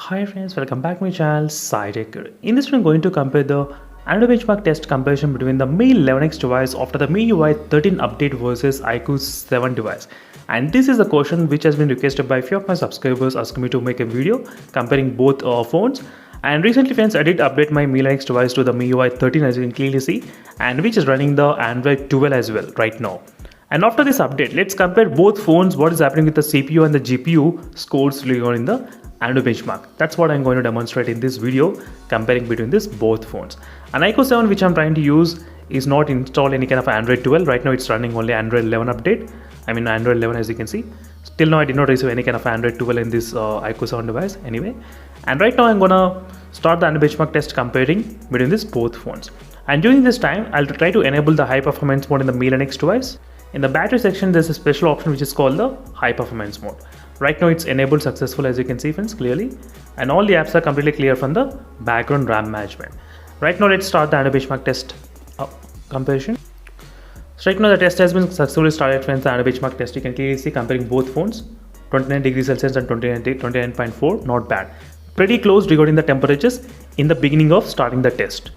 Hi friends, welcome back to my channel SciTech. In this video, I'm going to compare the Android benchmark test comparison between the Mi 11X device after the MIUI 13 update versus iQOO 7 device. And this is a question which has been requested by a few of my subscribers asking me to make a video comparing both phones. And recently friends, I did update my Mi 11X device to the MIUI 13 as you can clearly see, and which is running the Android 12 as well right now. And after this update, let's compare both phones, what is happening with the CPU and the GPU scores regarding the Android benchmark. That's what I'm going to demonstrate in this video, comparing between these both phones. And iQOO 7 which I'm trying to use is not installed any kind of Android 12. Right now it's running only Android 11 update. I mean Android 11 as you can see. Till now I did not receive any kind of Android 12 in this iQOO 7 device anyway. And right now I'm gonna start the Android benchmark test comparing between these both phones. And during this time, I'll try to enable the high performance mode in the Mi 11X device. In the battery section, there's a special option which is called the high performance mode. Right now it's enabled successful as you can see friends clearly, and all the apps are completely clear from the background RAM management. Right now let's start the Android benchmark test comparison. So right now the test has been successfully started friends. The Android benchmark test you can clearly see comparing both phones, 29 degrees Celsius and 29.4, not bad. Pretty close regarding the temperatures in the beginning of starting the test.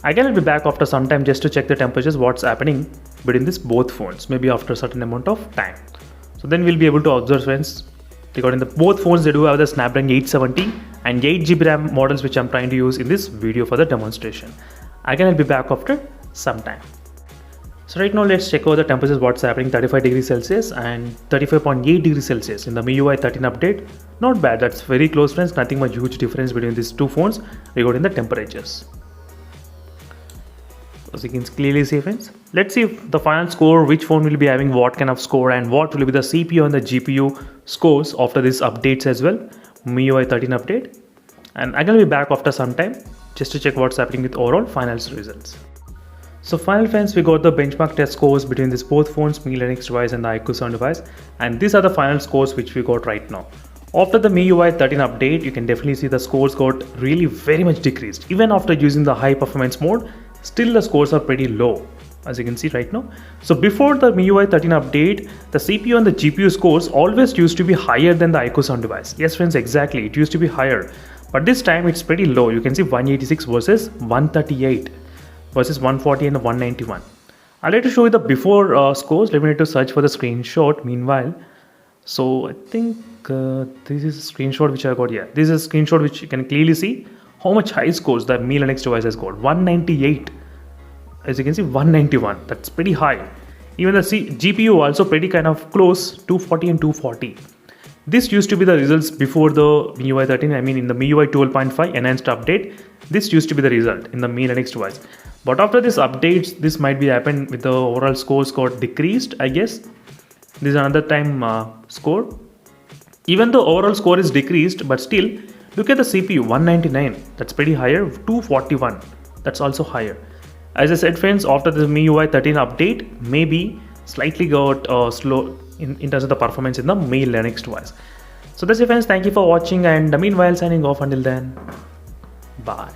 Again I'll be back after some time just to check the temperatures, what's happening between these both phones, maybe after a certain amount of time. So then we'll be able to observe friends regarding the both phones. They do have the Snapdragon 870 and 8GB RAM models which I'm trying to use in this video for the demonstration. Again I'll be back after some time. So right now let's check out the temperatures, what's happening. 35 degrees Celsius and 35.8 degrees Celsius in the MIUI 13 update. Not bad, that's very close friends, nothing much huge difference between these two phones regarding the temperatures. As you can clearly see friends, let's see if the final score, which phone will be having what kind of score and what will be the CPU and the GPU scores after these updates as well, MIUI 13 update. And I'm going to be back after some time just to check what's happening with overall finals results. So final friends, we got the benchmark test scores between these both phones, Mi 11X device and the iQOO 7 device, and these are the final scores which we got right now. After the MIUI 13 update, you can definitely see the scores got really very much decreased. Even after using the high performance mode, still the scores are pretty low as you can see right now. So before the MIUI 13 update, the CPU and the GPU scores always used to be higher than the iQOO 7 device. Yes friends, exactly, it used to be higher, but this time it's pretty low. You can see 186 versus 138 versus 140 and 191. I'll like to show you the before scores. Let me need to search for the screenshot meanwhile. So I think this is a screenshot which I got here. This is a screenshot which you can clearly see how much high scores the Mi 11X device has got. 198, as you can see 191, that's pretty high. Even the GPU also pretty kind of close, 240 and 240. This used to be the results before the MIUI 13, I mean in the MIUI 12.5 enhanced update. This used to be the result in the Mi 11X device. But after this updates, this might be happened with the overall scores got decreased, I guess. This is another time score. Even the overall score is decreased, but still look at the CPU, 199, that's pretty higher. 241, that's also higher. As I said friends, after the MIUI 13 update, maybe slightly got slow in terms of the performance in the Mi 11X device. So that's it friends, thank you for watching, and meanwhile signing off. Until then, bye.